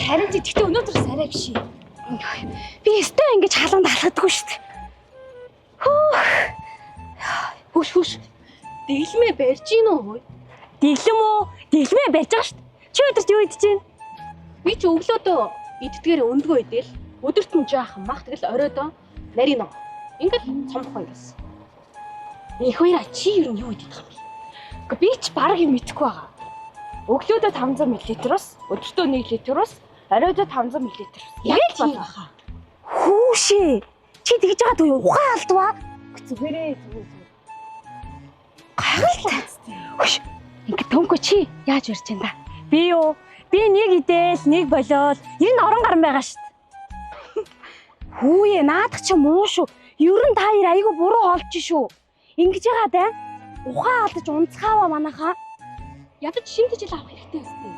Харин ч тэгтээ өнөөдөр арай биш. Би өстой ингэж халуун алхадаггүй шүү дээ. Хөш. Дэглэмээ барьж гин үү? Дэглэм үү? Дэглэмээ барьж байгаа шүү дээ. Чи өдөрт юу идэж байна? Би ч өглөөдөө иддгээр өндгөө идэл. Өдөрт нь жаахан мах тэгэл оройдоо нарийн нөө. Ингээл цомох байсан. Их хоёраа чи юу идэх юм бэ? Гэхдээ би ч бараг юм мэдэхгүй байгаа. Өглөөдөө 500 мл-ос, өдөртөө 1 литр-ос, оройдоо 500 мл-ос. Яг л байна. Хүүшээ. Чи тэгж байгаа дөө ухаан алдваа. Зүгээрээ. Гайхалтай. Хөш. Ингээ төнкө чи яаж ирж байна да? Би юу? Би нэг идэл, нэг болоод ер нь орон гарan байгаа шүү дээ. Хүүе, наадах чи муу шүү. Ер нь та хоёр айгүй буруу олж шүү. Ингэж байгаа даа. Ухаан алдаж унцгаава манайхаа. Ядаж шинтэж ил авах хэрэгтэй өстэй.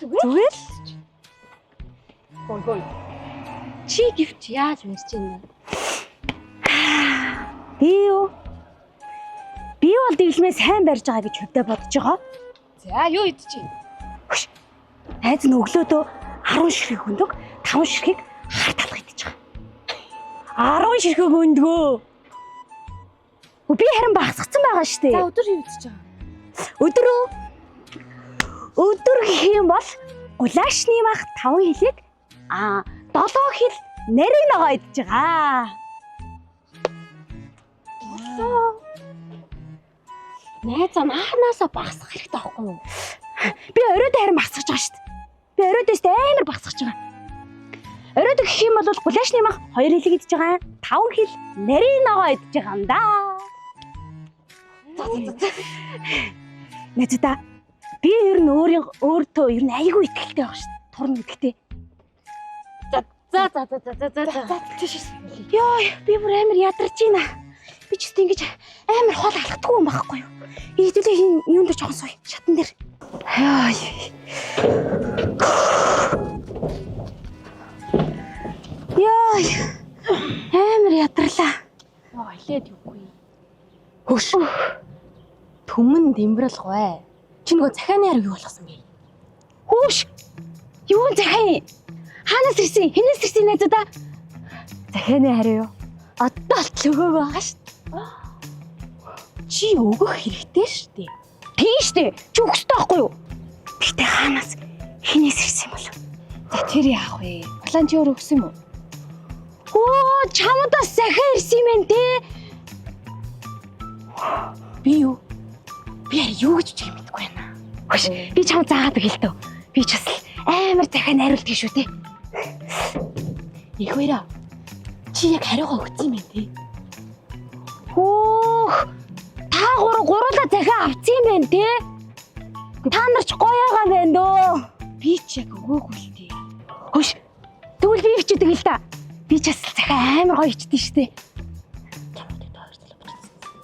Зүгээр л. Гой. Чи гівч яаж мэрч байна? Би юу? Би бол дэглэмээ сайн барьж байгаа гэж хувьдаа бодож байгаа. За юу идэж чинь? Найз нь өглөөдөө 10 ширхэг өндөг, 5 ширхэг харт алга идэж байгаа. 10 ширхэг өндгөө. Би харин багасгацсан байгаа шүү дээ. За өдөр юу идэж байгаа? Өдөр гэх юм бол гулашны мах 5 хилэг 7 хил нарийн ногоо идэж байгаа. Найзаа наахнаасаа багасгах хэрэгтэй байхгүй юу? Би оройд харин багасгаж байгаа шүү дээ. Би оройдоос амар багасгаж байгаа. Оройд гэх юм бол гулашны мах 2 хилэг идэж байгаа. 5 хил нарийн ногоо идэж байгаа юм да. Найзаа би ер нь өөртөө ер нь айгүй итгэлтэй байгаа шүү дээ. Турн итгэлтэй. За. Йоо, би бүр амар ядарч байна. Би ч гэсэн ингэж амар хол алхдаггүй юм байхгүй юу? Идэлээ юунд ч жоохон сууя. Шатан дээр. Йоо. Амар ядарлаа. Ойлээд юугүй. Хөш. Түмэн дэмбэрлэх бай. Чи нөгөө захааны хариг юу болгосон бэ? Хөш. Юу захаа? Хаанаас ирсэн? Хинээс ирсэн найзуудаа? Захааны хариг юу? Одоо л өгөөг байгаа шүү дээ. Чи өгөх хэрэгтэй шүү дээ. Тийм шүү дээ. Чи өгөх хэрэгтэй байхгүй юу? Гэтэ хаанаас хинээс ирсэн юм бол? За тэр яах вэ? Улаан чи өөр өгсөн юм уу? Оо, чамдаас захаа ирсэн юм байна те. Би юу? Би юу гэж чиг мэдэхгүй байна. Хөш, би чамд заагаад гэл төө. Би ч бас амар захаа найруулдаг шүү те. Их хоёраа. Чи яг хариугаа өгсөн юм байна те. Хөөх. Та гуруула захаа авсан юм байна те. Та нар ч гоёгаа байна дөө. Би ч яг өгөөгүй л те. Хөш. Тэгвэл би ичдэг л да. Би ч бас захаа амар гоё ичдэг шүү те.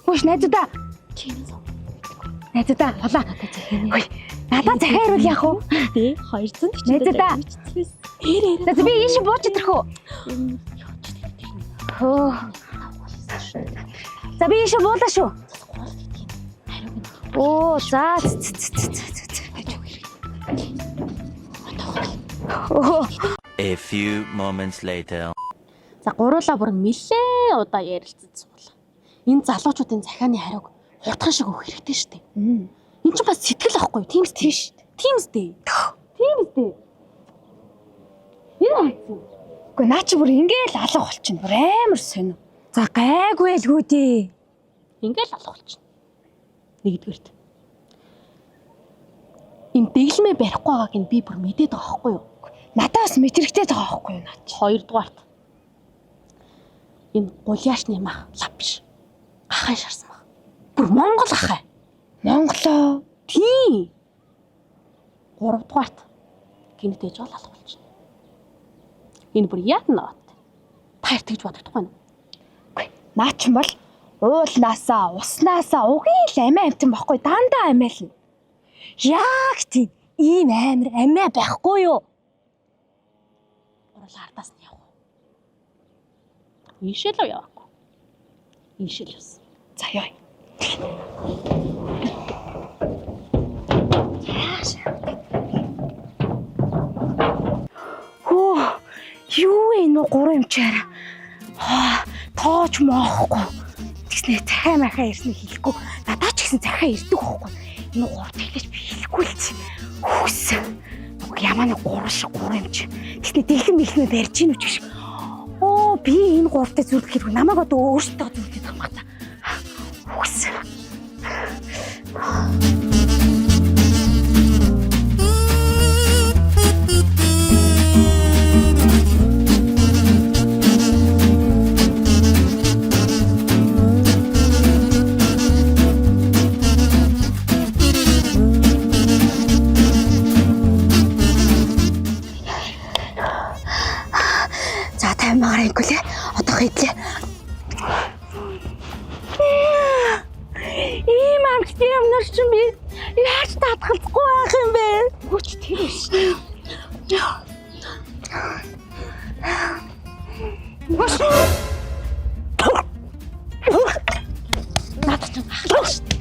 Хөш найзуудаа. Чи энэ сав. Найзуудаа болоо. Надад захаа ирүүл яах вэ? Тий, 240. Найзуудаа. За би ийш бууч итрэх үү? За би ийш буулаа шүү. Оо, за. A few moments later. За гуруулаа бүр нэлээ удаа ярилцсан суулаа. Энэ залуучуудын захааны хариуг хурдхан шиг өгөх хэрэгтэй шүү дээ. Энэ ч бас сэтгэл ахгүй юу? Тийм шүү дээ. Тийм үстэй. Энэ хайцсан. Үгүй наа чи бүр ингээл алга болчихно. Бүр амар сонио. За гайгүй л хүүдээ. Ингээл алга болчихно. Нэгдүгээрт. Энэ дэглэмээ барихгүй байгааг нь би бүр мэдээд байгаа байхгүй юу? Надаас мэдрэгтэй байгаа байхгүй юу наа чи. Хоёрдугаарт. Энэ гуляашны мах лав биш. Ахаа шарсан мах. Бүр Монгол ахаа. Монголоо. Тийм. Гуравдугаарт. Гинтэж бол алга болчихно. Энэ бүр яг нават. Та хоёр тэгж бодохдохгүй юу? Үгүй. Наа чин бол уулнаасаа, уснаасаа угийн л амиа амтан байхгүй дандаа амиална. Яг тийм ийм амар амиа байхгүй юу? Урал ардаас нь явах. Ийшээ л явахгүй. Ийшээ л явсан. За яа. Юу вэ энэ гурван эмчээр? Тооч моохгүй. Тэгснэ цахаа махаа ирснийг хэлэхгүй. Надаа ч гэсэн цахаа ирдэг байхгүй. Энэ гурав тэглэж би хэлэхгүй л чи. Хүс. Ямаа нэг гурав шиг гурван эмч. Тэгснэ дэлгэн мэлхнүүд ярьж ийн үч гэж. Би энэ гуравтай зүрлэхэд намайг одоо өөртөө зүрлээд байгаа юм байна. Хүс. За таймаар ингүй лээ. Одоо хийлээ. Ийм амттай юмнаар ч юм яаж татгалзахгүй байх юм бэ? Хүч тэр биш. Надад ч ахлах шүү дээ.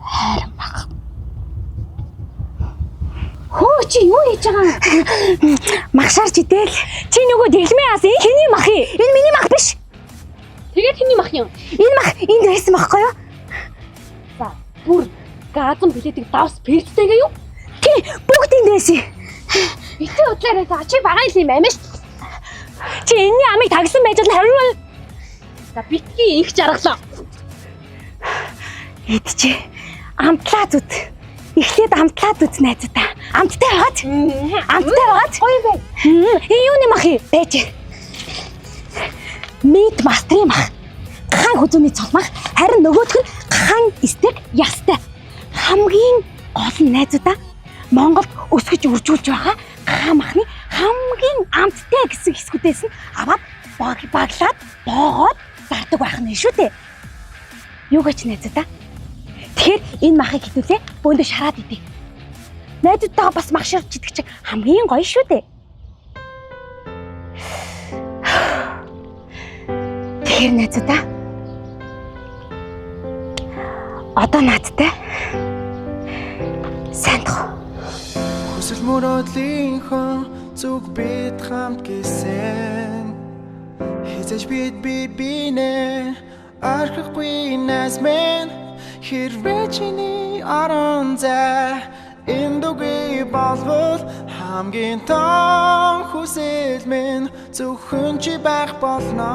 Харин баг. Чи юу хийж байгаа юм? Магшаарч идэл. Чи нөгөө дэглэмээ аас энэ хэний мах юм? Энэ миний мах биш. Тэгээд хэний мах юм? Энэ мах энд байсан байхгүй юу? За, бүр газан билетийг давс пэрцтэйгээ юу? Тий, бүгд энд байсан. Битээ удлаарай та чи бага юм амин ш. Чи энэний амыг тагсан байж л хариу. За битгий их жаргалаа. Эд чи амтлаа зүт. Эхлээд амтлаад үз найзуудаа. Амттай байгааз. Амттай байгааз. Гоё бай. Юуны мах юм? Бэж. Мид мастрын мах. Хаан хүзүүний цолмах. Харин нөгөөх нь хаан стек ястай. Хамгийн гол нь найзуудаа Монголд өсгөж үржүүлж байгаа хаан махны хамгийн амттай гэсэн хэсгүүдээс нь аваад баглаад боогоод зардаг байх нь шүү дээ. Юу гэж найзуудаа? Тэгэхээр энэ махыг хитүүлээ бөөндө шараад идэх. Найзуудтайгаа бас мах ширч идэх чинь хамгийн гоё шүү дээ. Тэгэхээр найзуудаа одоо наадтай сайн тох. Хүсэл мөрөөдлийнхөө зүг бид хамт гисэн. Хизэж бид бинэ арахгүй нас мен хэрвээ чиний орон зай эндүгэ болвол хамгийн том хүсэл минь зөвхөн чи байх болно.